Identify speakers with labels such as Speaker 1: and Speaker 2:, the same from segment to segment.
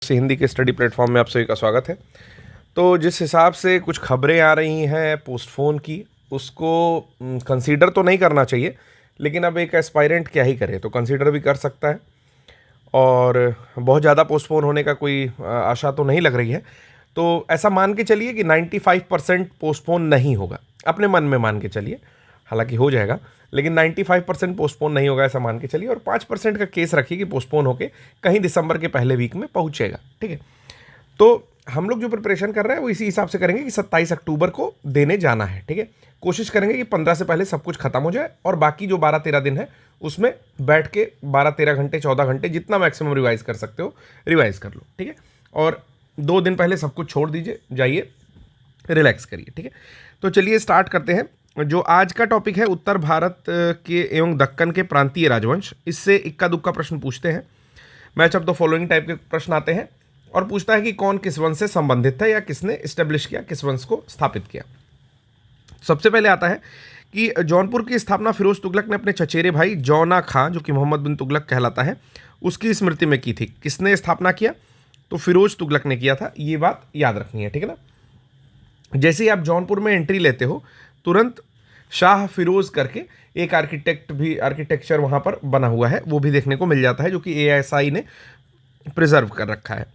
Speaker 1: से हिंदी के study platform में आप सभी का स्वागत है। तो जिस हिसाब से कुछ खबरें आ रही हैं पोस्टपोन की, उसको कंसीडर तो नहीं करना चाहिए, लेकिन अब एक एस्पायरेंट क्या ही करे, तो कंसीडर भी कर सकता है। और बहुत ज़्यादा पोस्टपोन होने का कोई आशा तो नहीं लग रही है। तो ऐसा मान के चलिए कि 95% पोस्टपोन नहीं होगा, अपने मन में मान के चलिए। हालांकि हो जाएगा, लेकिन 95% पोस्टपोन नहीं होगा ऐसा मान के चलिए। और 5% का केस रखिए कि पोस्टपोन होके कहीं दिसंबर के पहले वीक में पहुंचेगा। ठीक है, तो हम लोग जो प्रिपरेशन कर रहे हैं वो इसी हिसाब से करेंगे कि 27 अक्टूबर को देने जाना है। ठीक है, कोशिश करेंगे कि 15 से पहले सब कुछ खत्म हो जाए और बाकी जो 12-13 दिन है उसमें बैठ के 12-13 घंटे 14 घंटे जितना मैक्सिमम रिवाइज कर सकते हो रिवाइज कर लो। ठीक है, और 2 दिन पहले सब कुछ छोड़ दीजिए, जाइए रिलैक्स करिए। ठीक है, तो चलिए स्टार्ट करते हैं। जो आज का टॉपिक है उत्तर भारत के एवं दक्कन के प्रांतीय राजवंश, इससे इक्का दुक्का प्रश्न पूछते हैं। Match of the following type के प्रश्न आते हैं और पूछता है कि कौन किस वंश से संबंधित था या किसने इस्टेब्लिश किया, किस वंश को स्थापित किया। सबसे पहले आता है कि जौनपुर की स्थापना फिरोज तुगलक ने अपने चचेरे भाई जौना खां, जो कि मोहम्मद बिन तुगलक कहलाता है, उसकी स्मृति में की थी। किसने स्थापना किया? तो फिरोज तुगलक ने किया था। ये बात याद रखनी है, ठीक है ना। जैसे ही आप जौनपुर में एंट्री लेते हो, तुरंत शाह फिरोज करके एक आर्किटेक्चर वहाँ पर बना हुआ है, वो भी देखने को मिल जाता है, जो कि ASI ने प्रिजर्व कर रखा है।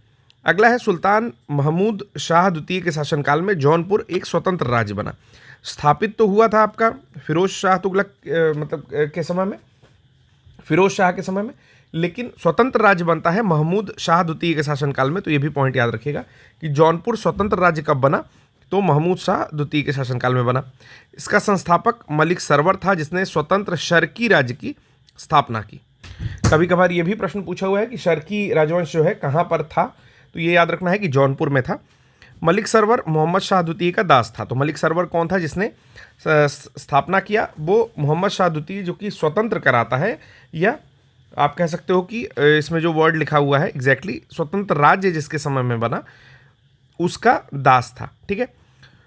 Speaker 1: अगला है सुल्तान महमूद शाह द्वितीय के शासनकाल में जौनपुर एक स्वतंत्र राज्य बना। स्थापित तो हुआ था आपका फिरोज शाह तुगलक के समय में, फिरोज शाह के समय में, लेकिन स्वतंत्र राज्य बनता है महमूद शाह द्वितीय के शासनकाल में। तो ये भी पॉइंट याद रखिएगा कि जौनपुर स्वतंत्र राज्य कब बना, तो महमूद शाह द्वितीय के शासनकाल में बना। इसका संस्थापक मलिक सरवर था, जिसने स्वतंत्र शर्की राज्य की स्थापना की। कभी कभार ये भी प्रश्न पूछा हुआ है कि शर्की राजवंश जो है कहाँ पर था, तो ये याद रखना है कि जौनपुर में था। मलिक सरवर मोहम्मद शाह द्वितीय का दास था। तो मलिक सरवर कौन था जिसने स्थापना किया? वो मोहम्मद शाह द्वितीय, जो कि स्वतंत्र कराता है, या आप कह सकते हो कि इसमें जो वर्ड लिखा हुआ है एग्जैक्टली स्वतंत्र राज्य जिसके समय में बना, उसका दास था। ठीक है,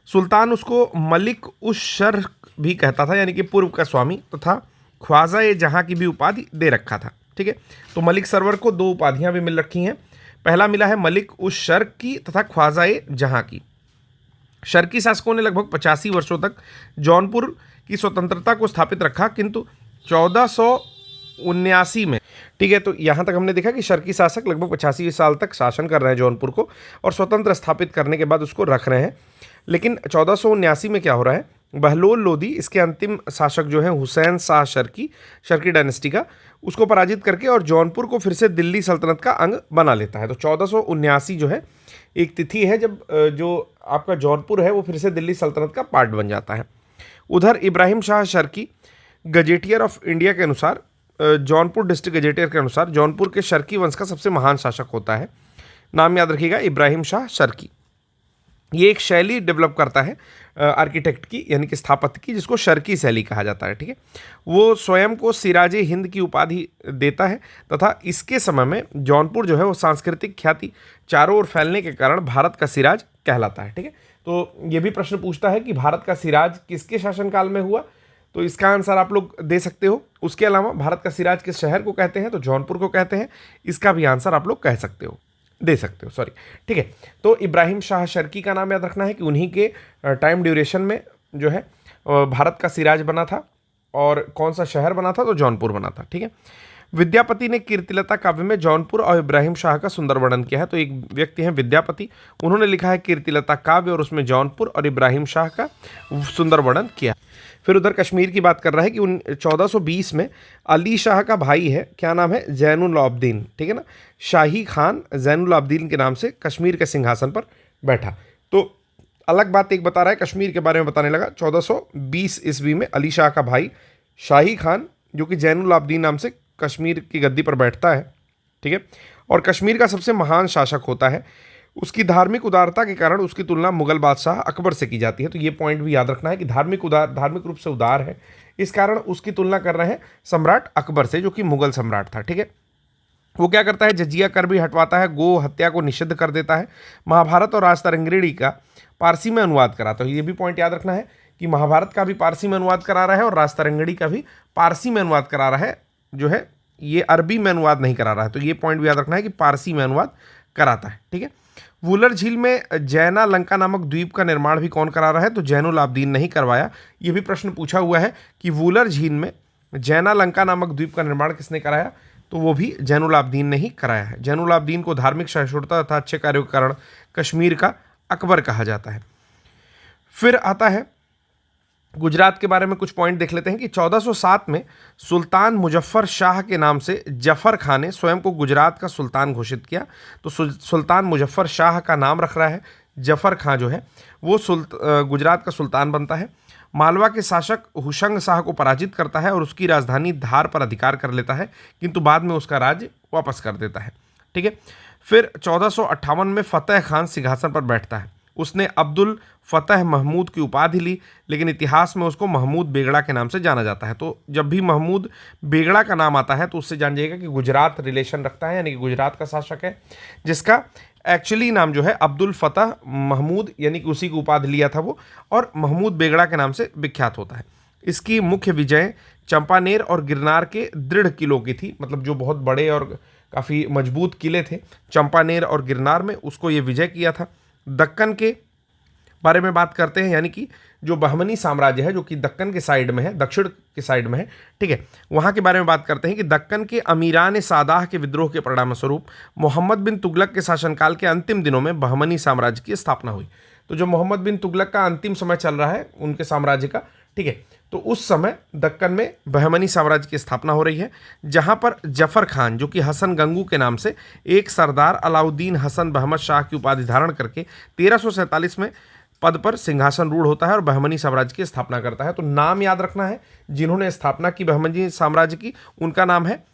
Speaker 1: सुल्तान उसको मलिक उस शर्क भी कहता था, यानी कि पूर्व का स्वामी, तथा ख्वाजा ए जहाँ की भी उपाधि दे रखा था। ठीक है, तो मलिक सरवर को 2 उपाधियां भी मिल रखी हैं। पहला मिला है मलिक उस शर्क की तथा ख्वाजा ए जहाँ की। शर्की शासकों ने लगभग 85 वर्षों तक जौनपुर की स्वतंत्रता को स्थापित रखा, किंतु 1479 में, ठीक है, तो यहाँ तक हमने देखा कि शर्की शासक लगभग 85 साल तक शासन कर रहे हैं जौनपुर को और स्वतंत्र स्थापित करने के बाद उसको रख रहे हैं। लेकिन 1479 में क्या हो रहा है, बहलोल लोदी, इसके अंतिम शासक जो है हुसैन शाह शर्की डायनेस्टी का, उसको पराजित करके और जौनपुर को फिर से दिल्ली सल्तनत का अंग बना लेता है। तो 1479 जो है एक तिथि है जब जो आपका जौनपुर है वो फिर से दिल्ली सल्तनत का पार्ट बन जाता है। उधर Ibrahim Shah Sharki gazetteer of India के अनुसार, जौनपुर डिस्ट्रिक्ट गजेटियर के अनुसार, जौनपुर के शर्की वंश का सबसे महान शासक होता है। नाम याद रखिएगा, इब्राहिम शाह शर्की। ये एक शैली डेवलप करता है आर्किटेक्ट की, यानी कि स्थापत्य की, जिसको शर्की शैली कहा जाता है। ठीक है, वो स्वयं को सिराजे हिंद की उपाधि देता है तथा इसके समय में जौनपुर जो है वो सांस्कृतिक ख्याति चारों ओर फैलने के कारण भारत का सिराज कहलाता है। ठीक है, तो ये भी प्रश्न पूछता है कि भारत का सिराज किसके शासनकाल में हुआ, तो इसका आंसर आप लोग दे सकते हो। उसके अलावा भारत का सिराज किस शहर को कहते हैं, तो जौनपुर को कहते हैं। इसका भी आंसर आप लोग कह सकते हो, दे सकते हो, सॉरी। ठीक है, तो इब्राहिम शाह शर्की का नाम याद रखना है कि उन्हीं के टाइम ड्यूरेशन में जो है भारत का सिराज बना था। और कौन सा शहर बना था, तो जौनपुर बना था। ठीक है, विद्यापति ने कीर्तिलता काव्य में जौनपुर और इब्राहिम शाह का सुंदर वर्णन किया है। तो एक व्यक्ति हैं विद्यापति, उन्होंने लिखा है कीर्तिलता काव्य और उसमें जौनपुर और इब्राहिम शाह का सुंदर वर्णन किया। फिर उधर कश्मीर की बात कर रहा है कि 1420 में अली शाह का भाई है, क्या नाम है, जैनुल आबदीन। ठीक है ना, शाही खान जैनुल आबदीन के नाम से कश्मीर के सिंहासन पर बैठा। तो अलग बात एक बता रहा है, कश्मीर के बारे में बताने लगा। 1420 ईस्वी में अली शाह का भाई शाही खान, जो कि जैनुल आबदीन नाम से कश्मीर की गद्दी पर बैठता है। ठीक है, और कश्मीर का सबसे महान शासक होता है। उसकी धार्मिक उदारता के कारण उसकी तुलना मुगल बादशाह अकबर से की जाती है। तो ये पॉइंट भी याद रखना है कि धार्मिक रूप से उदार है, इस कारण उसकी तुलना कर रहे हैं सम्राट अकबर से, जो कि मुगल सम्राट था। ठीक है, वो क्या करता है, जजिया कर भी हटवाता है, गो हत्या को निषिद्ध कर देता है, महाभारत और राजतरंगिणी का पारसी में अनुवाद कराता है। ये भी पॉइंट याद रखना है कि महाभारत का भी पारसी में अनुवाद करा रहा है और राजतरंगिणी का भी पारसी में अनुवाद करा रहा है, जो है ये अरबी में अनुवाद नहीं करा रहा है। तो ये पॉइंट भी याद रखना है कि पारसी में अनुवाद कराता है। ठीक है, वूलर झील में जैना लंका नामक द्वीप का निर्माण भी कौन करा रहा है? तो जैनुल आबदीन नहीं करवाया। ये भी प्रश्न पूछा हुआ है कि वूलर झील में जैना लंका नामक द्वीप का निर्माण किसने कराया? तो वो भी जैनुल आबदीन ने ही कराया है। जैनुल आबदीन को धार्मिक सहिष्णुता तथा अच्छे कार्यों के कारण कश्मीर का अकबर कहा जाता है। फिर आता है गुजरात के बारे में कुछ पॉइंट देख लेते हैं कि 1407 में सुल्तान मुजफ्फर शाह के नाम से जफर खान ने स्वयं को गुजरात का सुल्तान घोषित किया। तो सुल्तान मुजफ्फर शाह का नाम रख रहा है, जफर खान जो है वो गुजरात का सुल्तान बनता है। मालवा के शासक हुशंग शाह को पराजित करता है और उसकी राजधानी धार पर अधिकार कर लेता है, किंतु बाद में उसका राज्य वापस कर देता है। ठीक है, फिर 1458 में फतेह खान सिंहासन पर बैठता है। उसने अब्दुल फतेह महमूद की उपाधि ली, लेकिन इतिहास में उसको महमूद बेगड़ा के नाम से जाना जाता है। तो जब भी महमूद बेगड़ा का नाम आता है तो उससे जान जाइएगा कि गुजरात रिलेशन रखता है, यानी कि गुजरात का शासक है, जिसका एक्चुअली नाम जो है अब्दुल फतेह महमूद, यानी कि उसी की उपाधि लिया था वो, और महमूद बेगड़ा के नाम से विख्यात होता है। इसकी मुख्य विजय चंपानेर और गिरनार के दृढ़ किलों की थी, मतलब जो बहुत बड़े और काफ़ी मजबूत किले थे चंपानेर और गिरनार में, उसको ये विजय किया था। दक्कन के बारे में बात करते हैं, यानी कि जो बहमनी साम्राज्य है जो कि दक्कन के साइड में है, दक्षिण के साइड में है। ठीक है, वहाँ के बारे में बात करते हैं कि दक्कन के अमीरान सादाह के विद्रोह के परिणाम स्वरूप मोहम्मद बिन तुगलक के शासनकाल के अंतिम दिनों में बहमनी साम्राज्य की स्थापना हुई। तो जो मोहम्मद बिन तुगलक का अंतिम समय चल रहा है उनके साम्राज्य का, ठीक है, तो उस समय दक्कन में बहमनी साम्राज्य की स्थापना हो रही है, जहां पर जफर खान जो कि हसन गंगू के नाम से एक सरदार अलाउद्दीन हसन बहमद शाह की उपाधि धारण करके 1347 में पद पर सिंहासन रूढ़ होता है और बहमनी साम्राज्य की स्थापना करता है। तो नाम याद रखना है, जिन्होंने स्थापना की बहमनी साम्राज्य की, उनका नाम है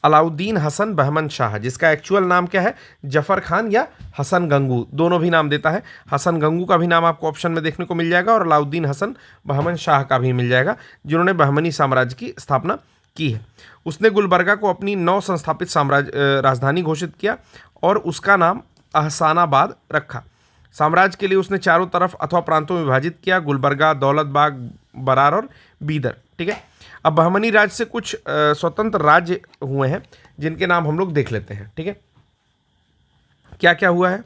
Speaker 1: अलाउद्दीन हसन बहमन शाह, जिसका एक्चुअल नाम क्या है? जफर खान या हसन गंगू, दोनों भी नाम देता है। हसन गंगू का भी नाम आपको ऑप्शन में देखने को मिल जाएगा और अलाउद्दीन हसन बहमन शाह का भी मिल जाएगा, जिन्होंने बहमनी साम्राज्य की स्थापना की है। उसने गुलबर्गा को अपनी नव संस्थापित राजधानी घोषित किया और उसका नाम अहसानाबाद रखा। साम्राज्य के लिए उसने चारों तरफ अथवा प्रांतों में विभाजित किया, गुलबर्गा, दौलतबाग, बरार और बीदर। ठीक है, अब बहमनी राज्य से कुछ स्वतंत्र राज्य हुए हैं जिनके नाम हम लोग देख लेते हैं। ठीक है, क्या क्या हुआ है?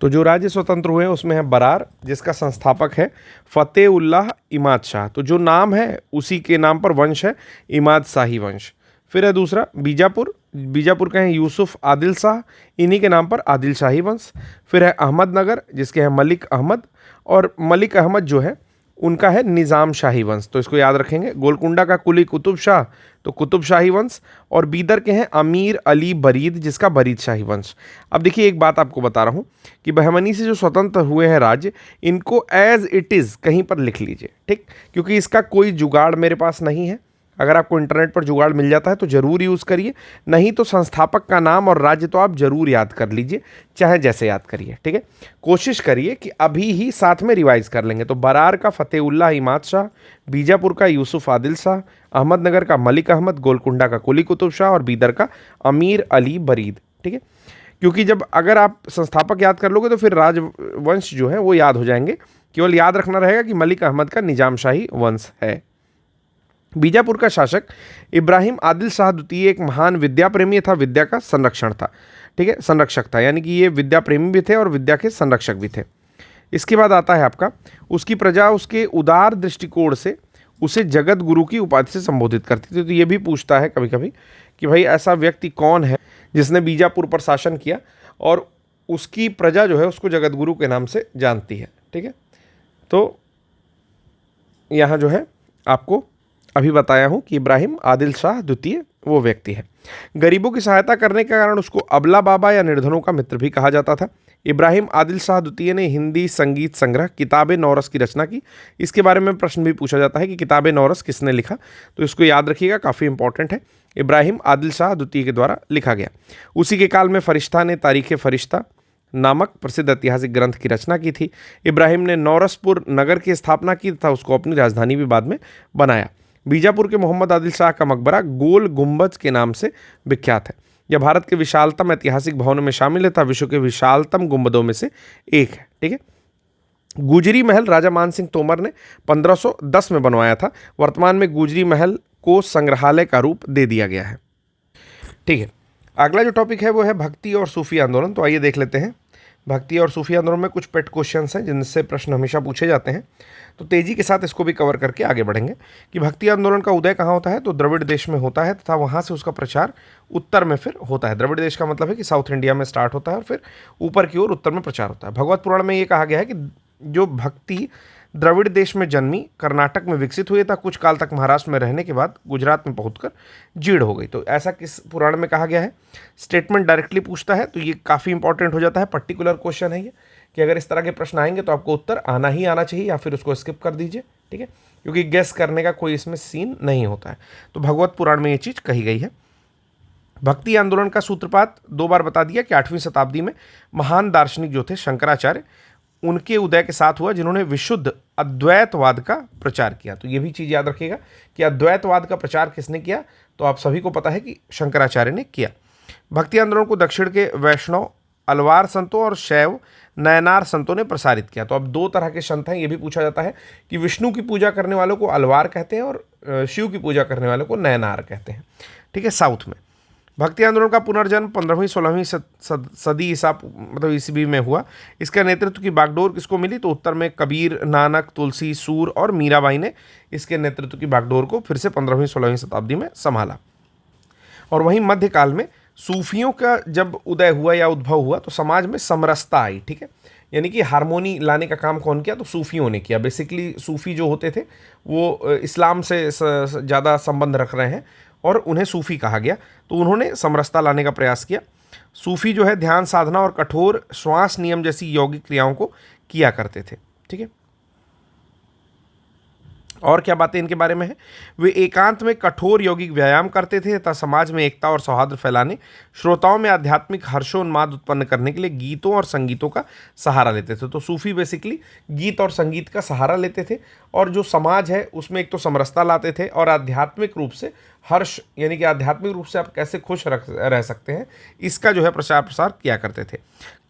Speaker 1: तो जो राज्य स्वतंत्र हुए हैं उसमें है बरार, जिसका संस्थापक है फतेह उल्लाह इमाद शाह। तो जो नाम है उसी के नाम पर वंश है, इमाद शाही वंश। फिर है दूसरा बीजापुर, बीजापुर के हैं यूसुफ आदिल शाह, इन्हीं के नाम आदिल शाही वंश। फिर है अहमदनगर, जिसके हैं मलिक अहमद, और मलिक अहमद जो है उनका है निज़ाम शाही वंश, तो इसको याद रखेंगे। गोलकुंडा का कुली कुतुब शाह, तो कुतुब शाही वंश। और बीदर के हैं अमीर अली बरीद, जिसका बरीद शाही वंश। अब देखिए एक बात आपको बता रहा हूँ कि बहमनी से जो स्वतंत्र हुए हैं राज्य, इनको एज इट इज़ कहीं पर लिख लीजिए, ठीक, क्योंकि इसका कोई जुगाड़ मेरे पास नहीं है। अगर आपको इंटरनेट पर जुगाड़ मिल जाता है तो ज़रूर यूज़ करिए, नहीं तो संस्थापक का नाम और राज्य तो आप ज़रूर याद कर लीजिए, चाहे जैसे याद करिए। ठीक है, कोशिश करिए कि अभी ही साथ में रिवाइज कर लेंगे। तो बरार का फतेहुल्लाह इमाद शाह, बीजापुर का यूसुफ आदिल शाह, अहमदनगर का मलिक अहमद, गोलकुंडा का कुली कुतुब शाह और बीदर का अमीर अली बरीद। ठीक है, क्योंकि जब अगर आप संस्थापक याद कर लोगे तो फिर राजवंश जो है वो याद हो जाएंगे। केवल याद रखना रहेगा कि मलिक अहमद का निजाम शाही वंश है। बीजापुर का शासक इब्राहिम आदिल शाह द्वितीय एक महान विद्या प्रेमी था, विद्या का संरक्षण था। ठीक है, संरक्षक था, यानी कि ये विद्या प्रेमी भी थे और विद्या के संरक्षक भी थे। इसके बाद आता है आपका, उसकी प्रजा उसके उदार दृष्टिकोण से उसे जगत गुरु की उपाधि से संबोधित करती थी। तो ये भी पूछता है कभी कभी कि भाई ऐसा व्यक्ति कौन है जिसने बीजापुर पर शासन किया और उसकी प्रजा जो है उसको जगत गुरु के नाम से जानती है। ठीक है, तो यहाँ जो है आपको अभी बताया हूँ कि इब्राहिम आदिल शाह द्वितीय वो व्यक्ति है। गरीबों की सहायता करने के कारण उसको अबला बाबा या निर्धनों का मित्र भी कहा जाता था। इब्राहिम आदिल शाह द्वितीय ने हिंदी संगीत संग्रह किताब नौरस की रचना की। इसके बारे में प्रश्न भी पूछा जाता है कि किताब नौरस किसने लिखा, तो इसको याद रखिएगा, काफ़ी इंपॉर्टेंट है। इब्राहिम आदिल शाह द्वितीय के द्वारा लिखा गया। उसी के काल में फरिश्ता ने तारीख़ फरिश्ता नामक प्रसिद्ध ऐतिहासिक ग्रंथ की रचना की थी। इब्राहिम ने नौरसपुर नगर की स्थापना की तथा उसको अपनी राजधानी भी बाद में बनाया। बीजापुर के मोहम्मद आदिल शाह का मकबरा गोल गुंबज के नाम से विख्यात है। यह भारत के विशालतम ऐतिहासिक भवनों में शामिल है तथा विश्व के विशालतम गुंबदों में से एक है। ठीक है, गुजरी महल राजा मान सिंह तोमर ने 1510 में बनवाया था। वर्तमान में गुजरी महल को संग्रहालय का रूप दे दिया गया है। ठीक है, अगला जो टॉपिक है वो है भक्ति और सूफी आंदोलन। तो आइए देख लेते हैं। भक्ति और सूफी आंदोलन में कुछ पेट क्वेश्चंस हैं जिनसे प्रश्न हमेशा पूछे जाते हैं, तो तेजी के साथ इसको भी कवर करके आगे बढ़ेंगे। कि भक्ति आंदोलन का उदय कहाँ होता है, तो द्रविड़ देश में होता है तथा वहाँ से उसका प्रचार उत्तर में फिर होता है। द्रविड़ देश का मतलब है कि साउथ इंडिया में स्टार्ट होता है और फिर ऊपर की ओर उत्तर में प्रचार होता है। भगवत पुराण में ये कहा गया है कि जो भक्ति द्रविड़ देश में जन्मी, कर्नाटक में विकसित हुई तथा कुछ काल तक महाराष्ट्र में रहने के बाद गुजरात में पहुंचकर जीर्ण हो गई। तो ऐसा किस पुराण में कहा गया है? स्टेटमेंट डायरेक्टली पूछता है तो ये काफ़ी इंपॉर्टेंट हो जाता है। पर्टिकुलर क्वेश्चन है ये कि अगर इस तरह के प्रश्न आएंगे तो आपको उत्तर आना ही आना चाहिए या फिर उसको स्किप कर दीजिए, ठीक है, क्योंकि गेस करने का कोई इसमें सीन नहीं होता है। तो भगवत पुराण में ये चीज़ कही गई है। भक्ति आंदोलन का सूत्रपात 2 बार बता दिया कि 8वीं शताब्दी में महान दार्शनिक जो थे शंकराचार्य, उनके उदय के साथ हुआ, जिन्होंने विशुद्ध अद्वैतवाद का प्रचार किया। तो ये भी चीज़ याद रखिएगा कि अद्वैतवाद का प्रचार किसने किया, तो आप सभी को पता है कि शंकराचार्य ने किया। भक्ति आंदोलन को दक्षिण के वैष्णव अलवार संतों और शैव नयनार संतों ने प्रसारित किया। तो अब 2 तरह के संत हैं, ये भी पूछा जाता है कि विष्णु की पूजा करने वालों को अलवार कहते हैं और शिव की पूजा करने वालों को नयनार कहते हैं, ठीक है, साउथ में। भक्ति आंदोलन का पुनर्जन्म 15वीं-16वीं सदी मतलब ईस्वी में हुआ। इसका नेतृत्व की बागडोर किसको मिली, तो उत्तर में कबीर, नानक, तुलसी, सूर और मीराबाई ने इसके नेतृत्व की बागडोर को फिर से 15वीं-16वीं शताब्दी में संभाला। और वहीं मध्यकाल में सूफियों का जब उदय हुआ या उद्भव हुआ तो समाज में समरसता आई, ठीक है, यानी कि हारमोनी लाने का काम कौन किया, तो सूफियों ने किया। बेसिकली सूफी जो होते थे वो इस्लाम से ज़्यादा संबंध रख रहे हैं और उन्हें सूफी कहा गया, तो उन्होंने समरसता लाने का प्रयास किया। सूफी जो है ध्यान साधना और कठोर श्वास नियम जैसी यौगिक क्रियाओं को किया करते थे, ठीक है। और क्या बातें इनके बारे में है? वे एकांत में कठोर यौगिक व्यायाम करते थे तथा समाज में एकता और सौहार्द फैलाने, श्रोताओं में आध्यात्मिक हर्षोन्माद उत्पन्न करने के लिए गीतों और संगीतों का सहारा लेते थे। तो सूफी बेसिकली गीत और संगीत का सहारा लेते थे और जो समाज है उसमें एक तो समरसता लाते थे और आध्यात्मिक रूप से हर्ष, यानी कि आध्यात्मिक रूप से आप कैसे खुश रह सकते हैं, इसका जो है प्रचार प्रसार किया करते थे।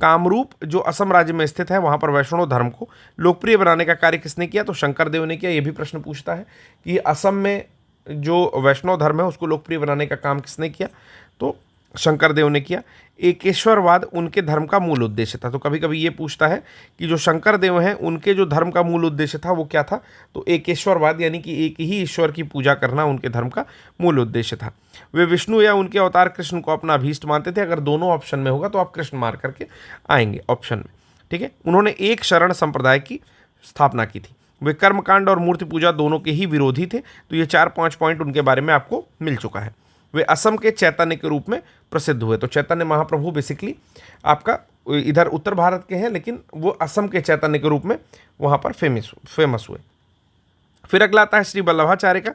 Speaker 1: कामरूप जो असम राज्य में स्थित है, वहाँ पर वैष्णव धर्म को लोकप्रिय बनाने का कार्य किसने किया, तो शंकर देव ने किया। ये भी प्रश्न पूछता है कि असम में जो वैष्णव धर्म है उसको लोकप्रिय बनाने का काम किसने किया, तो शंकर देव ने किया। एकेश्वरवाद उनके धर्म का मूल उद्देश्य था। तो कभी कभी ये पूछता है कि जो शंकर देव हैं उनके जो धर्म का मूल उद्देश्य था वो क्या था, तो एकेश्वरवाद, यानी कि एक ही ईश्वर की पूजा करना उनके धर्म का मूल उद्देश्य था। वे विष्णु या उनके अवतार कृष्ण को अपना अभीष्ट मानते थे। अगर दोनों ऑप्शन में होगा तो आप कृष्ण मार करके आएंगे ऑप्शन में, ठीक है। उन्होंने एक शरण संप्रदाय की स्थापना की थी। वे कर्मकांड और मूर्ति पूजा दोनों के ही विरोधी थे। तो ये 4-5 पॉइंट उनके बारे में आपको मिल चुका है। वे असम के चैतन्य के रूप में प्रसिद्ध हुए। तो चैतन्य महाप्रभु बेसिकली आपका इधर उत्तर भारत के हैं, लेकिन वो असम के चैतन्य के रूप में वहाँ पर फेमस हुए। फिर अगला आता है श्री वल्लभाचार्य का।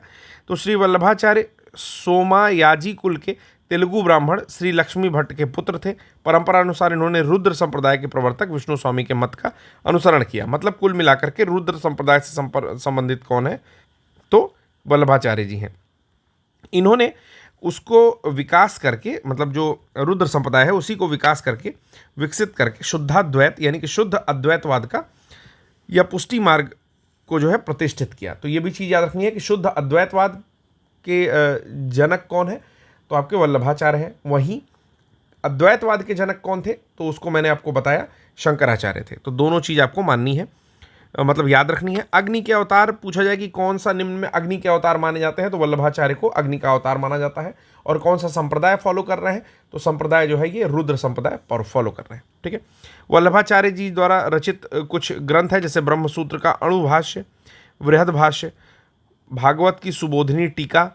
Speaker 1: तो श्री वल्लभाचार्य सोमायाजी कुल के तेलुगु ब्राह्मण श्री लक्ष्मी भट्ट के पुत्र थे। परंपरा अनुसार इन्होंने रुद्र संप्रदाय के प्रवर्तक विष्णु स्वामी के मत का अनुसरण किया। मतलब कुल मिलाकर के रुद्र संप्रदाय से संबंधित कौन है, तो वल्लभाचार्य जी हैं। इन्होंने उसको विकास करके, मतलब जो रुद्र संप्रदाय है उसी को विकास करके विकसित करके शुद्धाद्वैत यानी कि शुद्ध अद्वैतवाद का या पुष्टि मार्ग को जो है प्रतिष्ठित किया। तो ये भी चीज़ याद रखनी है कि शुद्ध अद्वैतवाद के जनक कौन है, तो आपके वल्लभाचार्य हैं। वहीं अद्वैतवाद के जनक कौन थे, तो उसको मैंने आपको बताया शंकराचार्य थे। तो दोनों चीज़ आपको माननी है, मतलब याद रखनी है। अग्नि के अवतार पूछा जाए कि कौन सा निम्न में अग्नि के अवतार माने जाते हैं, तो वल्लभाचार्य को अग्नि का अवतार माना जाता है। और कौन सा संप्रदाय फॉलो कर रहे हैं, तो संप्रदाय जो है ये रुद्र संप्रदाय पर फॉलो कर रहे हैं, ठीक है। वल्लभाचार्य जी द्वारा रचित कुछ ग्रंथ है, जैसे ब्रह्मसूत्र का अणुभाष्य, वृहद भाष्य, भागवत की सुबोधिनी टीका,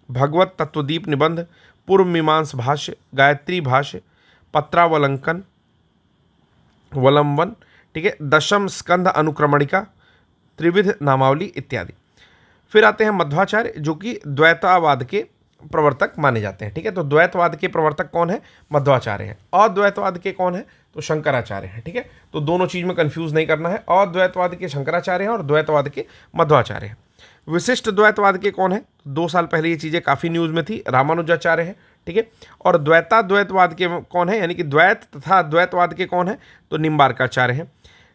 Speaker 1: भगवत तत्वदीप निबंध, पूर्व मीमांस भाष्य, गायत्री भाष्य, पत्रावलंकन वलंबन, ठीक है, दशम स्कंद अनुक्रमणिका, त्रिविध नामावली इत्यादि। फिर आते हैं मध्वाचार्य, जो कि द्वैतवाद के प्रवर्तक माने जाते हैं, ठीक है। तो द्वैतवाद के प्रवर्तक कौन है, मध्वाचार्य हैं। अद्वैतवाद के कौन है, तो शंकराचार्य हैं, ठीक है। तो दोनों चीज़ में कंफ्यूज नहीं करना है। अद्वैतवाद के शंकराचार्य हैं और द्वैतवाद के मध्वाचार्य हैं। विशिष्ट द्वैतवाद के कौन है, 2 साल पहले ये चीज़ें काफ़ी न्यूज़ में थी, रामानुजाचार्य हैं, ठीक है। और द्वैताद्वैतवाद के कौन है, यानी कि द्वैत तथा द्वैतवाद के कौन है, तो निम्बार्काचार्य हैं।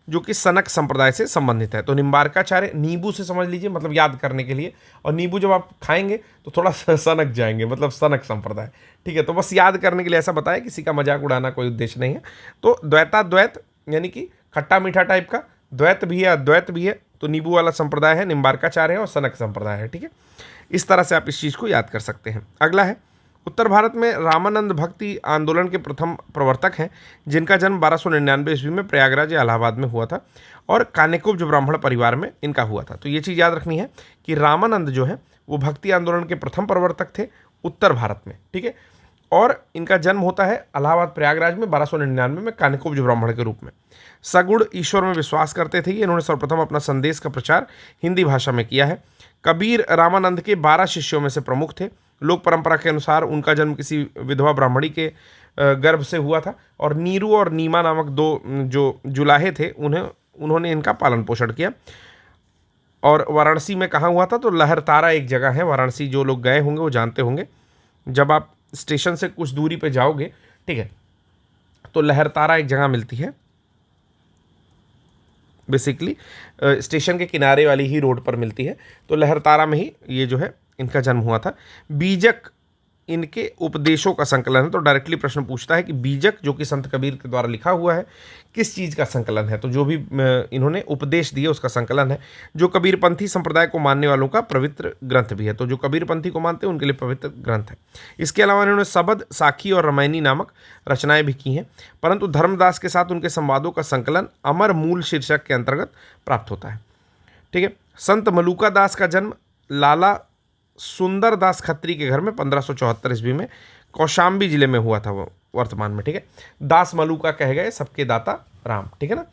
Speaker 1: जो कि सनक संप्रदाय से संबंधित है। तो निम्बार्काचार्य नींबू से समझ लीजिए, मतलब याद करने के लिए, और नींबू जब आप खाएंगे तो थोड़ा सनक जाएंगे, मतलब सनक संप्रदाय, ठीक है। तो बस याद करने के लिए ऐसा बताया, किसी का मजाक उड़ाना कोई उद्देश्य नहीं है। तो द्वैताद्वैत यानी कि खट्टा मीठा टाइप का, द्वैत भी है अद्वैत भी है, तो नींबू वाला संप्रदाय है, निम्बार्काचार्य है और सनक संप्रदाय है, ठीक है। इस तरह से आप इस चीज़ को याद कर सकते हैं। अगला है, उत्तर भारत में रामानंद भक्ति आंदोलन के प्रथम प्रवर्तक हैं, जिनका जन्म 1299 ईस्वी में प्रयागराज या इलाहाबाद में हुआ था और कानिकुब्ज ब्राह्मण परिवार में इनका हुआ था। तो ये चीज़ याद रखनी है कि रामानंद जो है वो भक्ति आंदोलन के प्रथम प्रवर्तक थे उत्तर भारत में, ठीक है। और इनका जन्म होता है इलाहाबाद प्रयागराज में 1299 में कानिकुब्ज ब्राह्मण के रूप में। सगुण ईश्वर में विश्वास करते थे। इन्होंने सर्वप्रथम अपना संदेश का प्रचार हिंदी भाषा में किया है। कबीर रामानंद के 12 शिष्यों में से प्रमुख थे। लोक परंपरा के अनुसार उनका जन्म किसी विधवा ब्राह्मणी के गर्भ से हुआ था और नीरू और नीमा नामक 2 जो जुलाहे थे उन्होंने इनका पालन पोषण किया। और वाराणसी में कहाँ हुआ था, तो लहरतारा एक जगह है वाराणसी, जो लोग गए होंगे वो जानते होंगे। जब आप स्टेशन से कुछ दूरी पे जाओगे, ठीक है, तो लहरतारा एक जगह मिलती है, बेसिकली स्टेशन के किनारे वाली ही रोड पर मिलती है। तो लहरतारा में ही ये जो है इनका जन्म हुआ था। बीजक इनके उपदेशों का संकलन है। तो डायरेक्टली प्रश्न पूछता है कि बीजक जो कि संत कबीर के द्वारा लिखा हुआ है किस चीज़ का संकलन है, तो जो भी इन्होंने उपदेश दिए उसका संकलन है, जो कबीरपंथी संप्रदाय को मानने वालों का पवित्र ग्रंथ भी है। तो जो कबीरपंथी को मानते हैं उनके लिए पवित्र ग्रंथ है। इसके अलावा इन्होंने सबद, साखी और रामायणी नामक रचनाएं भी की हैं, परंतु धर्मदास के साथ उनके संवादों का संकलन अमर मूल शीर्षक के अंतर्गत प्राप्त होता है, ठीक है। संत मलुका दास का जन्म लाला सुंदर दास खत्री के घर में 1574 ईस्वी में कौशाम्बी जिले में हुआ था वो वर्तमान में, ठीक है। दास मलुका कह गए सबके दाता राम, ठीक है ना।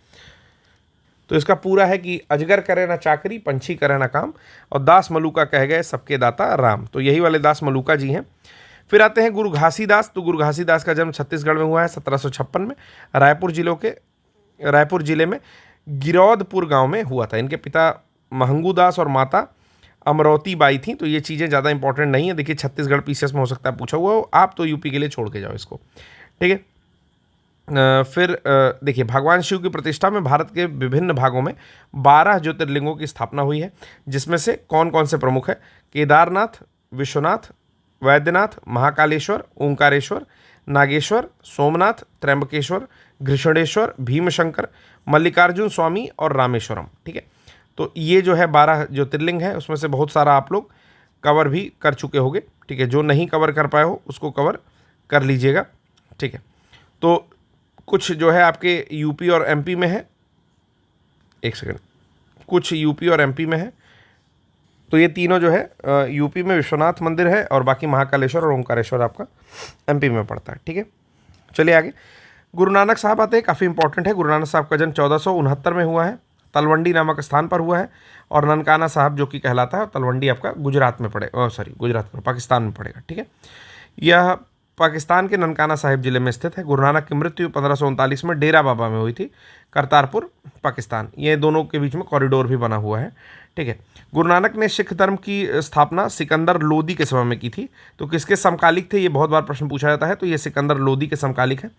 Speaker 1: तो इसका पूरा है कि अजगर करे ना चाकरी, पंछी करे ना काम, और दास मलुका कह गए सबके दाता राम। तो यही वाले दास मलुका जी हैं। फिर आते हैं गुरु घासीदास। तो गुरु घासीदास का जन्म छत्तीसगढ़ में हुआ है 1756 में, रायपुर जिले में गिरौदपुर गांव में हुआ था। इनके पिता महंगू दास और माता अमरौती बाई थी। तो ये चीज़ें ज़्यादा इंपॉर्टेंट नहीं है। देखिए छत्तीसगढ़ पीसीएस में हो सकता है पूछा हुआ हो, आप तो यूपी के लिए छोड़ के जाओ इसको, ठीक है। फिर देखिए भगवान शिव की प्रतिष्ठा में भारत के विभिन्न भागों में 12 ज्योतिर्लिंगों की स्थापना हुई है, जिसमें से कौन कौन से प्रमुख है, केदारनाथ, विश्वनाथ, वैद्यनाथ, महाकालेश्वर, ओंकारेश्वर, नागेश्वर, सोमनाथ, त्र्यंबकेश्वर, घृष्णेश्वर, भीमशंकर, मल्लिकार्जुन स्वामी और रामेश्वरम, ठीक है। तो ये जो है 12 ज्योतिर्लिंग है, उसमें से बहुत सारा आप लोग कवर भी कर चुके होंगे, ठीक है। जो नहीं कवर कर पाए हो उसको कवर कर लीजिएगा, ठीक है। तो कुछ जो है आपके यूपी और एमपी में है, एक सेकंड, कुछ यूपी और एमपी में है। तो ये तीनों जो है यूपी में विश्वनाथ मंदिर है और बाकी महाकालेश्वर और ओंकारेश्वर आपका एमपी में पड़ता है, ठीक है। चलिए आगे, गुरु नानक साहब आते हैं, काफ़ी इंपॉर्टेंट है। गुरु नानक साहब का जन्म 1469 में हुआ है, तलवंडी नामक स्थान पर हुआ है। और ननकाना साहब जो कि कहलाता है, तलवंडी आपका गुजरात में पड़ेगा, गुजरात में, पाकिस्तान में पड़ेगा, ठीक है। यह पाकिस्तान के ननकाना साहिब जिले में स्थित है। गुरु नानक की मृत्यु 1539 में डेरा बाबा में हुई थी, करतारपुर, पाकिस्तान। ये दोनों के बीच में कॉरिडोर भी बना हुआ है, ठीक है। गुरु नानक ने सिख धर्म की स्थापना सिकंदर लोदी के समय में की थी। तो किसके समकालिक थे, ये बहुत बार प्रश्न पूछा जाता है। तो ये सिकंदर लोदी के समकालिक है।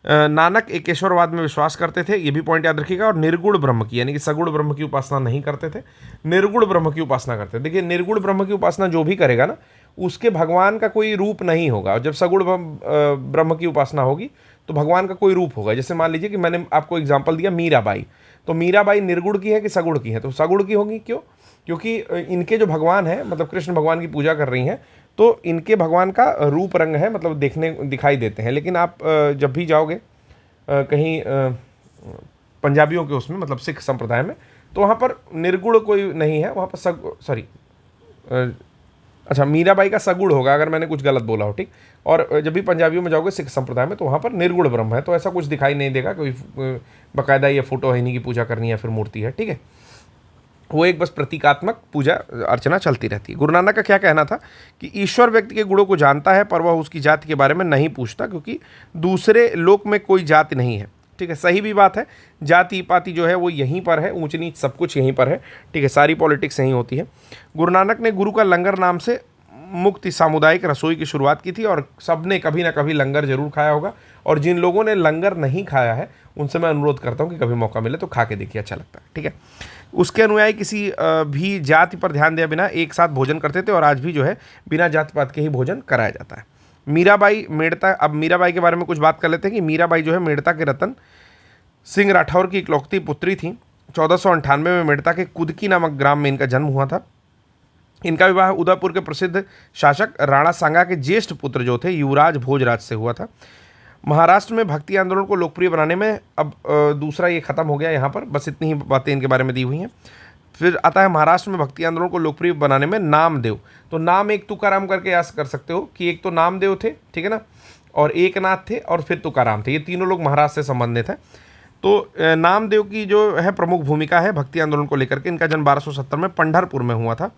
Speaker 1: नानक एकेश्वरवाद में विश्वास करते थे, ये भी पॉइंट याद रखिएगा। और निर्गुण ब्रह्म की, यानी कि सगुण ब्रह्म की उपासना नहीं करते थे, निर्गुण ब्रह्म की उपासना करते थे। देखिए निर्गुण ब्रह्म की उपासना जो भी करेगा ना, उसके भगवान का कोई रूप नहीं होगा। और जब सगुण ब्रह्म की उपासना होगी तो भगवान का कोई रूप होगा। जैसे मान लीजिए कि मैंने आपको एग्जाम्पल दिया मीराबाई, तो मीराबाई निर्गुण की है कि सगुण की है, तो सगुण की होगी। क्यों? क्योंकि इनके जो भगवान हैं, मतलब कृष्ण भगवान की पूजा कर रही हैं, तो इनके भगवान का रूप रंग है, मतलब दिखाई देते हैं। लेकिन आप जब भी जाओगे कहीं पंजाबियों के उसमें, मतलब सिख संप्रदाय में, तो वहाँ पर निर्गुण कोई नहीं है, वहाँ पर अच्छा मीराबाई का सगुण होगा अगर मैंने कुछ गलत बोला हो, ठीक। और जब भी पंजाबियों में जाओगे सिख संप्रदाय में, तो वहाँ पर निर्गुण ब्रह्म है। तो ऐसा कुछ दिखाई नहीं देगा, कोई बाकायदा ये फोटो है इन्हीं की पूजा करनी है, फिर मूर्ति है, ठीक है। वो एक बस प्रतीकात्मक पूजा अर्चना चलती रहती है। गुरु नानक का क्या कहना था कि ईश्वर व्यक्ति के गुणों को जानता है, पर वह उसकी जाति के बारे में नहीं पूछता, क्योंकि दूसरे लोक में कोई जाति नहीं है, ठीक है। सही भी बात है, जाति पाति जो है वो यहीं पर है, ऊंच नीच सब कुछ यहीं पर है, ठीक है। सारी पॉलिटिक्स यहीं होती है। गुरु नानक ने गुरु का लंगर नाम से मुक्ति सामुदायिक रसोई की शुरुआत की थी, और सब ने कभी ना कभी लंगर जरूर खाया होगा। और जिन लोगों ने लंगर नहीं खाया है उनसे मैं अनुरोध करता हूँ कि कभी मौका मिले तो खा के देखिए, अच्छा लगता है। ठीक है, उसके अनुयायी किसी भी जाति पर ध्यान दिए बिना एक साथ भोजन करते थे और आज भी जो है बिना जाति पात के ही भोजन कराया जाता है। मीराबाई मेड़ता, अब मीराबाई के बारे में कुछ बात कर लेते हैं कि मीराबाई जो है मेड़ता के रतन सिंह राठौर की इकलौती पुत्री थी। 1498 में मेड़ता के कुदकी नामक ग्राम में इनका जन्म हुआ था। इनका विवाह उदयपुर के प्रसिद्ध शासक राणा सांगा के ज्येष्ठ पुत्र जो थे युवराज भोजराज से हुआ था। महाराष्ट्र में भक्ति आंदोलन को लोकप्रिय बनाने में, अब दूसरा ये खत्म हो गया यहाँ पर, बस इतनी ही बातें इनके बारे में दी हुई हैं। फिर आता है महाराष्ट्र में भक्ति आंदोलन को लोकप्रिय बनाने में नामदेव। तो नाम एक तुकाराम करके याद कर सकते हो कि एक तो नामदेव थे, ठीक है ना, और एक नाथ थे और फिर तुकाराम थे। ये तीनों लोग महाराष्ट्र से संबंधित हैं। तो नामदेव की जो है प्रमुख भूमिका है भक्ति आंदोलन को लेकर के। इनका जन्म 1270 में पंढरपुर में हुआ था।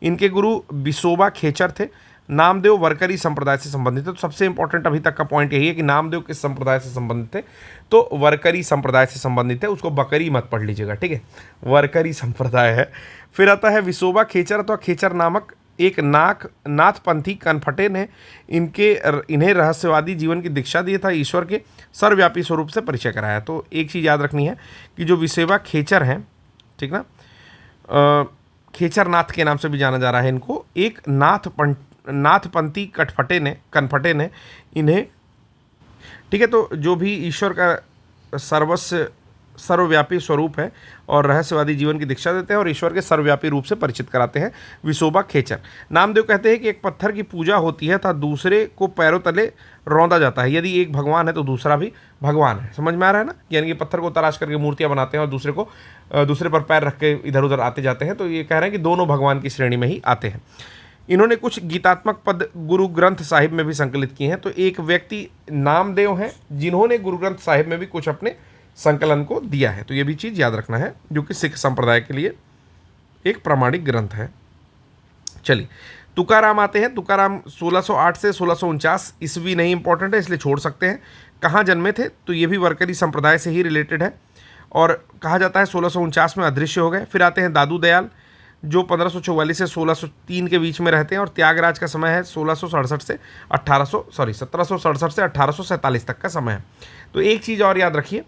Speaker 1: इनके गुरु विसोबा खेचर थे। नामदेव वरकरी संप्रदाय से संबंधित है। तो सबसे इंपॉर्टेंट अभी तक का पॉइंट यही है कि नामदेव किस संप्रदाय से संबंधित थे, तो वरकरी संप्रदाय से संबंधित है। उसको बकरी मत पढ़ लीजिएगा, ठीक है, वरकरी संप्रदाय है। फिर आता है विसोबा खेचर। तो खेचर नामक एक नाथपंथी कनफटे ने इन्हें रहस्यवादी जीवन की दीक्षा दी था, ईश्वर के सर्वव्यापी स्वरूप से परिचय कराया। तो एक चीज़ याद रखनी है कि जो विसोबा खेचर हैं, ठीक ना, खेचर नाथ के नाम से भी जाना जा रहा है इनको, एक नाथपंथी कनफटे ने इन्हें, ठीक है, तो जो भी ईश्वर का सर्वव्यापी स्वरूप है और रहस्यवादी जीवन की दीक्षा देते हैं और ईश्वर के सर्वव्यापी रूप से परिचित कराते हैं, विसोबा खेचर। नामदेव कहते हैं कि एक पत्थर की पूजा होती है तथा दूसरे को पैरों तले रौंदा जाता है। यदि एक भगवान है तो दूसरा भी भगवान है। समझ में आ रहा है ना, यानी कि पत्थर को तराश करके मूर्तियां बनाते हैं और दूसरे पर पैर रख के इधर उधर आते जाते हैं। तो ये कह रहे हैं कि दोनों भगवान की श्रेणी में ही आते हैं। इन्होंने कुछ गीतात्मक पद गुरु ग्रंथ साहिब में भी संकलित किए हैं। तो एक व्यक्ति नामदेव हैं जिन्होंने गुरु ग्रंथ साहिब में भी कुछ अपने संकलन को दिया है। तो ये भी चीज़ याद रखना है, जो कि सिख संप्रदाय के लिए एक प्रामाणिक ग्रंथ है। चलिए, तुकाराम आते हैं। तुकाराम 1608 से 1649 ईस्वी नहीं इंपॉर्टेंट है इसलिए छोड़ सकते हैं। कहाँ जन्मे थे, तो ये भी वरकरी संप्रदाय से ही रिलेटेड है और कहा जाता है 1649 में अदृश्य हो गए। फिर आते हैं दादू दयाल, जो 1544 से 1603 के बीच में रहते हैं और त्यागराज का समय है 1767 से 1847 तक का समय है। तो एक चीज़ और याद रखिए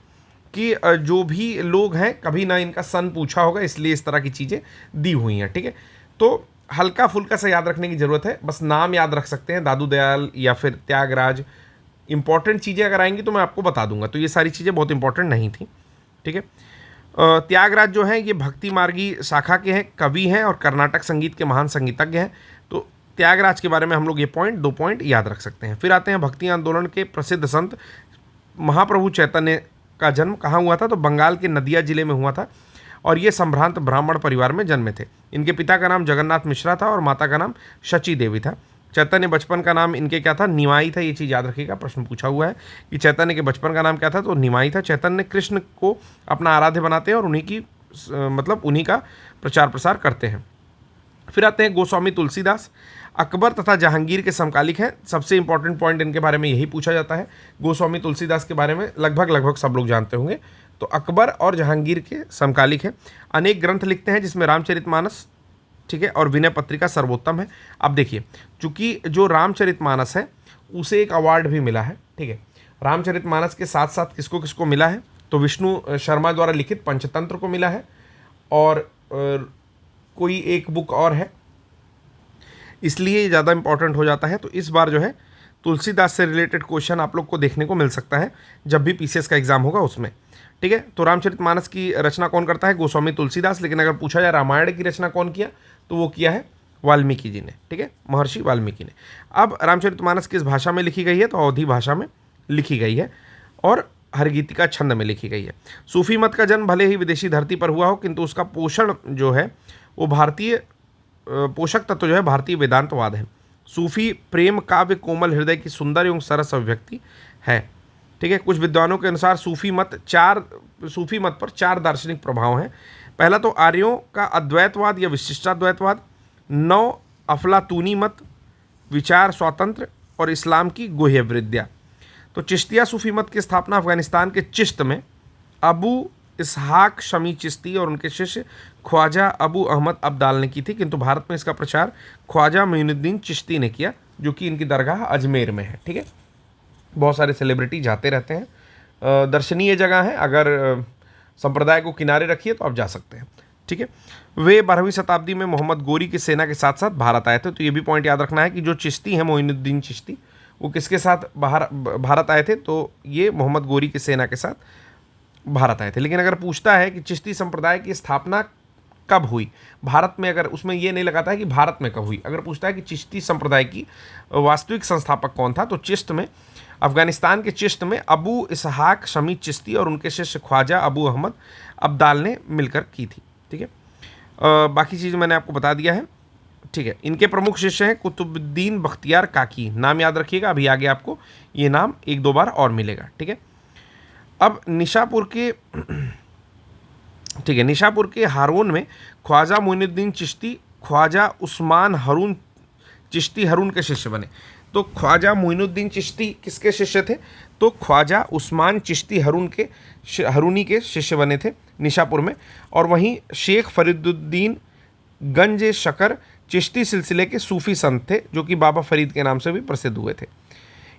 Speaker 1: कि जो भी लोग हैं कभी ना इनका सन पूछा होगा, इसलिए इस तरह की चीज़ें दी हुई हैं, ठीक है। तो हल्का फुल्का सा याद रखने की ज़रूरत है, बस नाम याद रख सकते हैं, दादू दयाल या फिर त्यागराज। इंपॉर्टेंट चीज़ें अगर आएंगी तो मैं आपको बता दूंगा। तो ये सारी चीज़ें बहुत इंपॉर्टेंट नहीं थी, ठीक है। त्यागराज जो हैं ये भक्ति मार्गी शाखा के हैं, कवि हैं और कर्नाटक संगीत के महान संगीतज्ञ हैं। तो त्यागराज के बारे में हम लोग ये दो पॉइंट याद रख सकते हैं। फिर आते हैं भक्ति आंदोलन के प्रसिद्ध संत महाप्रभु चैतन्य का जन्म कहाँ हुआ था, तो बंगाल के नदिया जिले में हुआ था और ये संभ्रांत ब्राह्मण परिवार में जन्मे थे। इनके पिता का नाम जगन्नाथ मिश्रा था और माता का नाम शची देवी था। चैतन्य बचपन का नाम इनके क्या था, निमाई था। ये चीज़ याद रखिएगा, प्रश्न पूछा हुआ है कि चैतन्य के बचपन का नाम क्या था, तो निमाई था। चैतन्य कृष्ण को अपना आराध्य बनाते हैं और उन्हीं का प्रचार प्रसार करते हैं। फिर आते हैं गोस्वामी तुलसीदास, अकबर तथा जहांगीर के समकालिक हैं। सबसे इंपॉर्टेंट पॉइंट इनके बारे में यही पूछा जाता है। गोस्वामी तुलसीदास के बारे में लगभग सब लोग जानते होंगे। तो अकबर और जहांगीर के समकालिक हैं। अनेक ग्रंथ लिखते हैं जिसमें रामचरितमानस, ठीक है, और विनय पत्रिका सर्वोत्तम है। अब देखिए, चूंकि जो रामचरितमानस है उसे एक अवार्ड भी मिला है, ठीक है। रामचरितमानस के साथ साथ किसको किसको मिला है, तो विष्णु शर्मा द्वारा लिखित पंचतंत्र को मिला है और कोई एक बुक और है, इसलिए ज़्यादा इंपॉर्टेंट हो जाता है। तो इस बार जो है तुलसीदास से रिलेटेड क्वेश्चन आप लोग को देखने को मिल सकता है जब भी पीसीएस का एग्जाम होगा उसमें, ठीक है। तो रामचरितमानस की रचना कौन करता है, गोस्वामी तुलसीदास। लेकिन अगर पूछा जाए रामायण की रचना कौन किया, तो वो किया है वाल्मीकि जी ने, ठीक है, महर्षि वाल्मीकि ने। अब रामचरितमानस किस भाषा में लिखी गई है, तो अवधी भाषा में लिखी गई है और हरगीतिका छंद में लिखी गई है। सूफी मत का जन्म भले ही विदेशी धरती पर हुआ हो, किंतु उसका पोषण जो है वो भारतीय पोषक तत्व जो है भारतीय वेदांतवाद है। सूफी प्रेम काव्य कोमल हृदय की सुंदर एवं सरस अभिव्यक्ति है, ठीक है। कुछ विद्वानों के अनुसार सूफी मत पर 4 दार्शनिक प्रभाव हैं। पहला तो आर्यों का अद्वैतवाद या विशिष्टाद्वैतवाद, 9 अफलातूनी मत, विचार स्वातंत्र और इस्लाम की गुह्य विद्या। तो चिश्तिया सूफी मत की स्थापना अफगानिस्तान के चिश्त में अबू इसहाक शमी चिश्ती और उनके शिष्य ख्वाजा अबू अहमद अब्दाल ने की थी, किंतु भारत में इसका प्रचार ख्वाजा मोइनुद्दीन चिश्ती ने किया, जो कि इनकी दरगाह अजमेर में है, ठीक है। बहुत सारे सेलिब्रिटी जाते रहते हैं। दर्शनीय जगह है, अगर संप्रदाय को किनारे रखिए तो आप जा सकते हैं। ठीक है, वे 12वीं शताब्दी में मोहम्मद गोरी की सेना के साथ साथ भारत आए थे। तो ये भी पॉइंट याद रखना है कि जो चिश्ती हैं, मोइनुद्दीन चिश्ती, वो किसके साथ भारत आए थे? तो ये मोहम्मद गोरी की सेना के साथ भारत आए थे। लेकिन अगर पूछता है कि चिश्ती संप्रदाय की स्थापना कब हुई भारत में, अगर उसमें ये नहीं लगाता है कि भारत में कब हुई, अगर पूछता है कि चिश्ती संप्रदाय की वास्तविक संस्थापक कौन था, तो चिश्त में, अफगानिस्तान के चिश्त में अबू इसहाक शमी चिश्ती और उनके शिष्य ख्वाजा अबू अहमद अब्दाल ने मिलकर की थी। ठीक है, बाकी चीज़ मैंने आपको बता दिया है। ठीक है, इनके प्रमुख शिष्य हैं कुतुबुद्दीन बख्तियार काकी, नाम याद रखिएगा, अभी आगे आपको ये नाम एक दो बार और मिलेगा। ठीक है, अब निशापुर के ठीक है, निशापुर के हारून में ख्वाजा मोइनुद्दीन चिश्ती ख्वाजा उस्मान रून चिश्ती रून के शिष्य बने। तो ख्वाजा मोइनुद्दीन चिश्ती किसके शिष्य थे? तो ख्वाजा उस्मान चिश्ती हरूनी के शिष्य बने थे निशापुर में। और वहीं शेख फरीदुद्दीन गंज शकर चिश्ती सिलसिले के सूफी संत थे, जो कि बाबा फरीद के नाम से भी प्रसिद्ध हुए थे।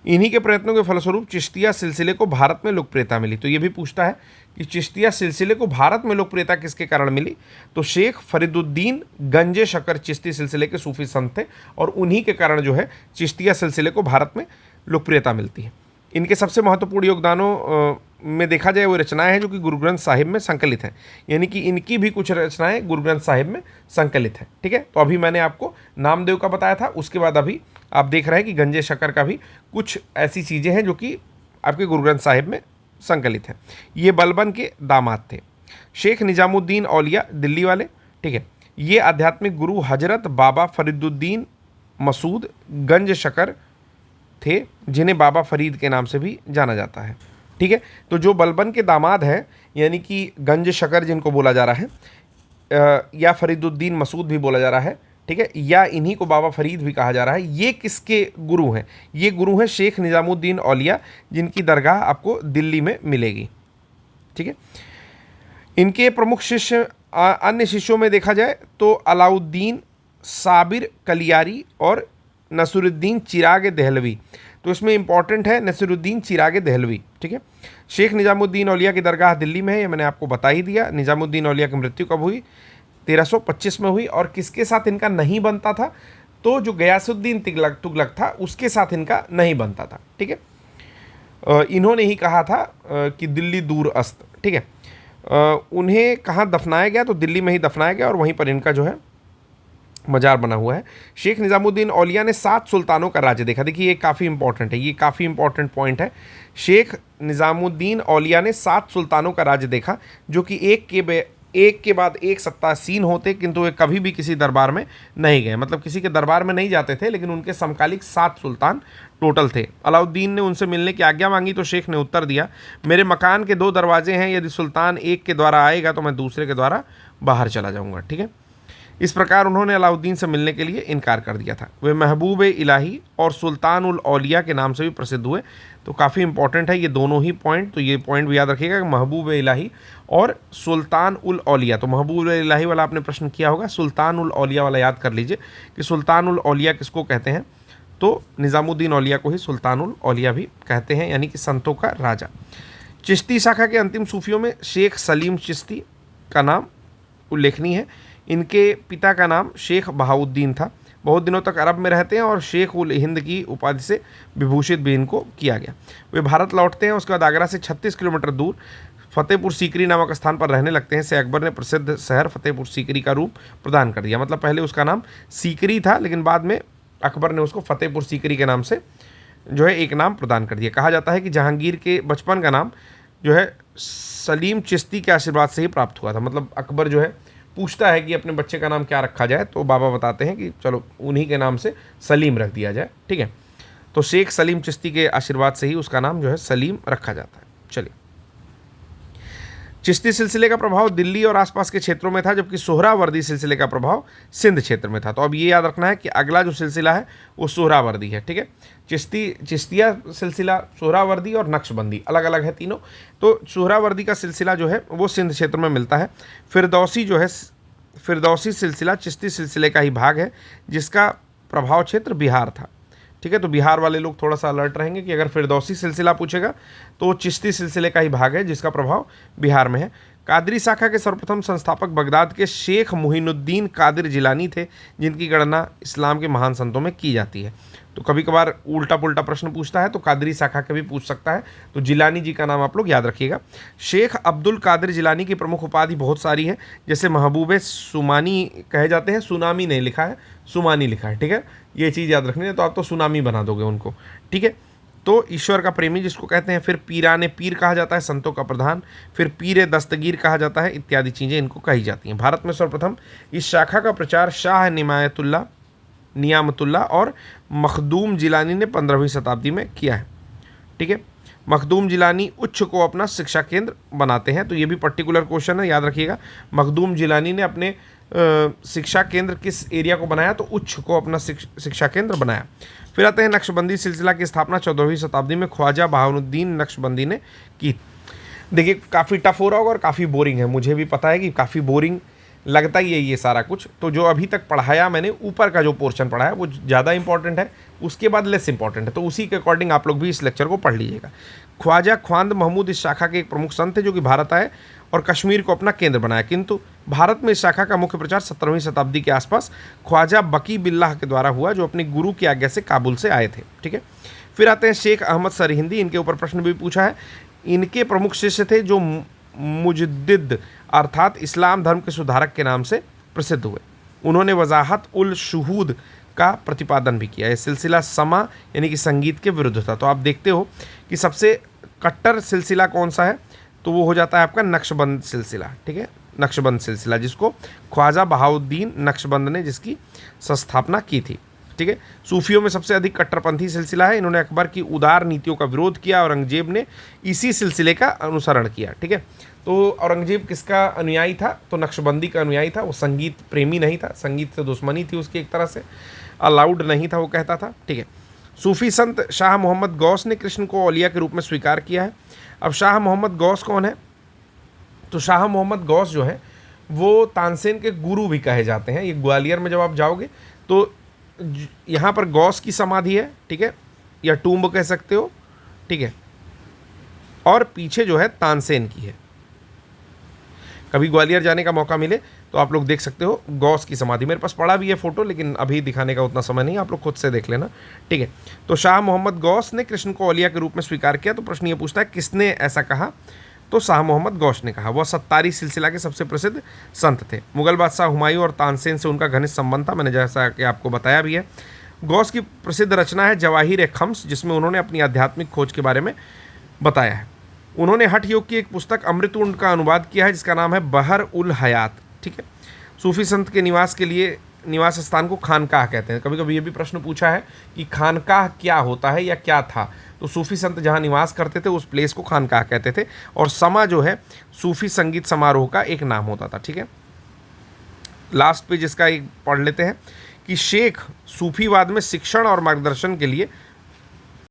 Speaker 1: इन्हीं के प्रयत्नों के फलस्वरूप चिश्तिया सिलसिले को भारत में लोकप्रियता मिली। तो ये भी पूछता है कि चिश्तिया सिलसिले को भारत में लोकप्रियता किसके कारण मिली? तो शेख फरीदुद्दीन गंजे शकर चिश्ती सिलसिले के सूफी संत थे, और उन्हीं के कारण जो है चिश्तिया सिलसिले को भारत में लोकप्रियता मिलती है। इनके सबसे महत्वपूर्ण योगदानों में देखा जाए वो रचनाएं हैं जो कि गुरु ग्रंथ साहिब में संकलित हैं, यानी कि इनकी भी कुछ रचनाएं गुरु ग्रंथ साहिब में संकलित हैं। ठीक है, तो अभी मैंने आपको नामदेव का बताया था, उसके बाद अभी आप देख रहे हैं कि गंजे शकर का भी कुछ ऐसी चीज़ें हैं जो कि आपके गुरु ग्रंथ साहिब में संकलित हैं। ये बलबन के दामाद थे, शेख निजामुद्दीन औलिया दिल्ली वाले। ठीक है, ये आध्यात्मिक गुरु हजरत बाबा फरीदुद्दीन मसूद गंज शकर थे, जिन्हें बाबा फरीद के नाम से भी जाना जाता है। ठीक है, तो जो बलबन के दामाद हैं, यानी कि गंज शकर जिनको बोला जा रहा है, या फरीदुद्दीन मसूद भी बोला जा रहा है, ठीक है, या इन्हीं को बाबा फरीद भी कहा जा रहा है, ये किसके गुरु हैं? ये गुरु हैं शेख निजामुद्दीन औलिया, जिनकी दरगाह आपको दिल्ली में मिलेगी। ठीक है, इनके प्रमुख शिष्य, अन्य शिष्यों में देखा जाए तो अलाउद्दीन साबिर कलियारी और नसीरुद्दीन चिराग दहलवी। तो इसमें इंपॉर्टेंट है नसीरुद्दीन चिराग दहलवी। ठीक है, शेख निजामुद्दीन औलिया की दरगाह दिल्ली में है, ये मैंने आपको बता ही दिया। निजामुद्दीन औलिया की मृत्यु कब हुई? 1325 में हुई। और किसके साथ इनका नहीं बनता था? तो जो गयासुद्दीन तुगलक था उसके साथ इनका नहीं बनता था। ठीक है, इन्होंने ही कहा था कि दिल्ली दूर अस्त। ठीक है, उन्हें कहाँ दफनाया गया? तो दिल्ली में ही दफनाया गया, और वहीं पर इनका जो है मजार बना हुआ है। शेख निजामुद्दीन औलिया ने 7 सुल्तानों का राज्य देखा। देखिए ये काफ़ी इंपॉर्टेंट है, ये काफ़ी इंपॉर्टेंट पॉइंट है। शेख निजामुद्दीन औलिया ने 7 सुल्तानों का राज्य देखा, जो कि एक के बाद एक सत्तासीन होते, किंतु वे कभी भी किसी दरबार में नहीं गए, मतलब किसी के दरबार में नहीं जाते थे, लेकिन उनके समकालिक 7 सुल्तान टोटल थे। अलाउद्दीन ने उनसे मिलने की आज्ञा मांगी तो शेख ने उत्तर दिया, मेरे मकान के 2 दरवाजे हैं, यदि सुल्तान एक के द्वारा आएगा तो मैं दूसरे के द्वारा बाहर चला जाऊँगा। ठीक है, इस प्रकार उन्होंने अलाउद्दीन से मिलने के लिए इनकार कर दिया था। वे महबूब इलाही और सुल्तान उल औलिया के नाम से भी प्रसिद्ध हुए। तो काफ़ी इंपॉर्टेंट है ये दोनों ही पॉइंट, तो ये पॉइंट भी याद रखिएगा कि महबूब इलाही और सुल्तान उल औलिया। तो महबूब इलाही वाला आपने प्रश्न किया होगा, सुल्तान उल औलिया वाला याद कर लीजिए कि सुल्तान उल औलिया किसको कहते हैं? तो निज़ामुद्दीन औलिया को ही सुल्तान उल औलिया भी कहते हैं, यानी कि संतों का राजा। चिश्ती शाखा के अंतिम सूफियों में शेख सलीम चिश्ती का नाम उल्लेखनीय है। इनके पिता का नाम शेख बहाउद्दीन था। बहुत दिनों तक अरब में रहते हैं और शेख उल हिंद की उपाधि से विभूषित भी इनको किया गया। वे भारत लौटते हैं, उसके बाद आगरा से 36 किलोमीटर दूर फतेहपुर सीकरी नामक स्थान पर रहने लगते हैं। से अकबर ने प्रसिद्ध शहर फतेहपुर सीकरी का रूप प्रदान कर दिया। मतलब पहले उसका नाम सीकरी था, लेकिन बाद में अकबर ने उसको फतेहपुर सीकरी के नाम से जो है एक नाम प्रदान कर दिया। कहा जाता है कि जहांगीर के बचपन का नाम जो है सलीम चिश्ती के आशीर्वाद से ही प्राप्त हुआ था। मतलब अकबर जो है पूछता है कि अपने बच्चे का नाम क्या रखा जाए, तो बाबा बताते हैं कि चलो उन्हीं के नाम से सलीम रख दिया जाए। ठीक है, तो शेख सलीम चिश्ती के आशीर्वाद से ही उसका नाम जो है सलीम रखा जाता है। चलिए, चिश्ती सिलसिले का प्रभाव दिल्ली और आसपास के क्षेत्रों में था, जबकि सोहरावर्दी सिलसिले का प्रभाव सिंध क्षेत्र में था। तो अब ये याद रखना है कि अगला जो सिलसिला है वो सोहरावर्दी है। ठीक है, चिश्तिया सिलसिला, सोहरावर्दी और नक्शबंदी अलग अलग है तीनों। तो सोहरावर्दी का सिलसिला जो है वो सिंध क्षेत्र में मिलता है। फिरदौसी सिलसिला चिश्ती सिलसिले का ही भाग है, जिसका प्रभाव क्षेत्र बिहार था। ठीक है। तो बिहार वाले लोग थोड़ा सा अलर्ट रहेंगे कि अगर फिरदौसी सिलसिला पूछेगा तो वो चिश्ती सिलसिले का ही भाग है जिसका प्रभाव बिहार में है। कादरी शाखा के सर्वप्रथम संस्थापक बगदाद के शेख मुहिनुद्दीन कादिर जिलानी थे, जिनकी गणना इस्लाम के महान संतों में की जाती है। तो कभी कभार उल्टा पुल्टा प्रश्न पूछता है तो कादरी शाखा का भी पूछ सकता है, तो जिलानी जी का नाम आप लोग याद रखिएगा। शेख अब्दुल कादिर जिलानी की प्रमुख उपाधि बहुत सारी है, जैसे महबूबे सुमानी कहे जाते हैं, सुनामी नहीं लिखा है, सुमानी लिखा है, ठीक है। ये चीज़ याद रखनी है, तो आप तो सुनामी बना दोगे उनको, ठीक है। तो ईश्वर का प्रेमी जिसको कहते हैं, फिर पीराने पीर कहा जाता है, संतों का प्रधान, फिर पीर दस्तगीर कहा जाता है, इत्यादि चीज़ें इनको कही जाती हैं। भारत में सर्वप्रथम इस शाखा का प्रचार शाह नियामतुल्लाह और मखदूम जिलानी ने 15वीं शताब्दी में किया है, ठीक है। मखदूम जिलानी उच्च को अपना शिक्षा केंद्र बनाते हैं, तो ये भी पर्टिकुलर क्वेश्चन है, याद रखिएगा। मखदूम जिलानी ने अपने शिक्षा केंद्र किस एरिया को बनाया, तो उच्च को अपना शिक्षा केंद्र बनाया। फिर आते हैं नक्शबंदी सिलसिला की स्थापना 14वीं शताब्दी में ख्वाजा बहाउद्दीन नक्शबंदी ने की। देखिए काफ़ी टफ हो रहा होगा और काफ़ी बोरिंग है, मुझे भी पता है कि काफ़ी बोरिंग लगता ही है ये सारा कुछ। तो जो अभी तक पढ़ाया मैंने, ऊपर का जो पोर्शन पढ़ाया वो ज़्यादा इंपॉर्टेंट है, उसके बाद लेस इंपॉर्टेंट है, तो उसी के अकॉर्डिंग आप लोग भी इस लेक्चर को पढ़ लीजिएगा। ख्वाजा ख्वांद महमूद इस शाखा के एक प्रमुख संत थे जो कि भारत आए और कश्मीर को अपना केंद्र बनाया, किंतु भारत में इस शाखा का मुख्य प्रचार 17वीं शताब्दी के आसपास ख्वाजा बकी बिल्लाह के द्वारा हुआ, जो अपने गुरु की आज्ञा से काबुल से आए थे, ठीक है। फिर आते हैं शेख अहमद सरहिंदी, इनके ऊपर प्रश्न भी पूछा है। इनके प्रमुख शिष्य थे जो मुजद्दिद अर्थात इस्लाम धर्म के सुधारक के नाम से प्रसिद्ध हुए। उन्होंने वजाहत उल शुहूद का प्रतिपादन भी किया। यह सिलसिला समा यानी कि संगीत के विरुद्ध था। तो आप देखते हो कि सबसे कट्टर सिलसिला कौन सा है, तो वो हो जाता है आपका नक्शबंद सिलसिला, ठीक है। नक्शबंद सिलसिला जिसको ख्वाजा बहाउद्दीन नक्शबंद ने जिसकी स्थापना की थी, ठीक है। सूफियों में सबसे अधिक कट्टरपंथी सिलसिला है। इन्होंने अकबर की उदार नीतियों का विरोध किया, औरंगजेब ने इसी सिलसिले का अनुसरण किया, ठीक है। तो औरंगजेब किसका अनुयायी था, तो नक्शबंदी का अनुयायी था। वो संगीत प्रेमी नहीं था, संगीत से दुश्मनी थी उसकी, एक तरह से अलाउड नहीं था वो कहता था, ठीक है। सूफी संत शाह मोहम्मद गौस ने कृष्ण को औलिया के रूप में स्वीकार किया है। अब शाह मोहम्मद गौस कौन है, तो शाह मोहम्मद गौस जो है वो तानसेन के गुरु भी कहे जाते हैं। ये ग्वालियर में जब आप जाओगे तो यहाँ पर गौस की समाधि है, ठीक है, या टूम्ब कह सकते हो, ठीक है, और पीछे जो है तानसेन की है। कभी ग्वालियर जाने का मौका मिले तो आप लोग देख सकते हो गौस की समाधि। मेरे पास पड़ा भी है फोटो, लेकिन अभी दिखाने का उतना समय नहीं, आप लोग खुद से देख लेना, ठीक है। तो शाह मोहम्मद गौस ने कृष्ण को औलिया के रूप में स्वीकार किया। तो प्रश्न ये पूछता है किसने ऐसा कहा, तो शाह मोहम्मद गौस ने कहा। वह सत्तारी सिलसिला के सबसे प्रसिद्ध संत थे। मुगल बादशाह हुमायूं और तानसेन से उनका घनिष्ठ संबंध था, मैंने जैसा कि आपको बताया भी है। गौस की प्रसिद्ध रचना है जवाहिर खम्स, जिसमें उन्होंने अपनी आध्यात्मिक खोज के बारे में बताया है। उन्होंने हठ योग की एक पुस्तक अमृतुंड का अनुवाद किया है जिसका नाम है बहर उल हयात, ठीक है। सूफी संत के निवास के लिए निवास स्थान को खानकाह कहते हैं। कभी कभी ये भी प्रश्न पूछा है कि खानकाह क्या होता है या क्या था, तो सूफी संत जहाँ निवास करते थे उस प्लेस को खानकाह कहते थे। और समा जो है सूफी संगीत समारोह का एक नाम होता था, ठीक है। लास्ट पे जिसका एक पढ़ लेते हैं कि शेख सूफीवाद में शिक्षण और मार्गदर्शन के लिए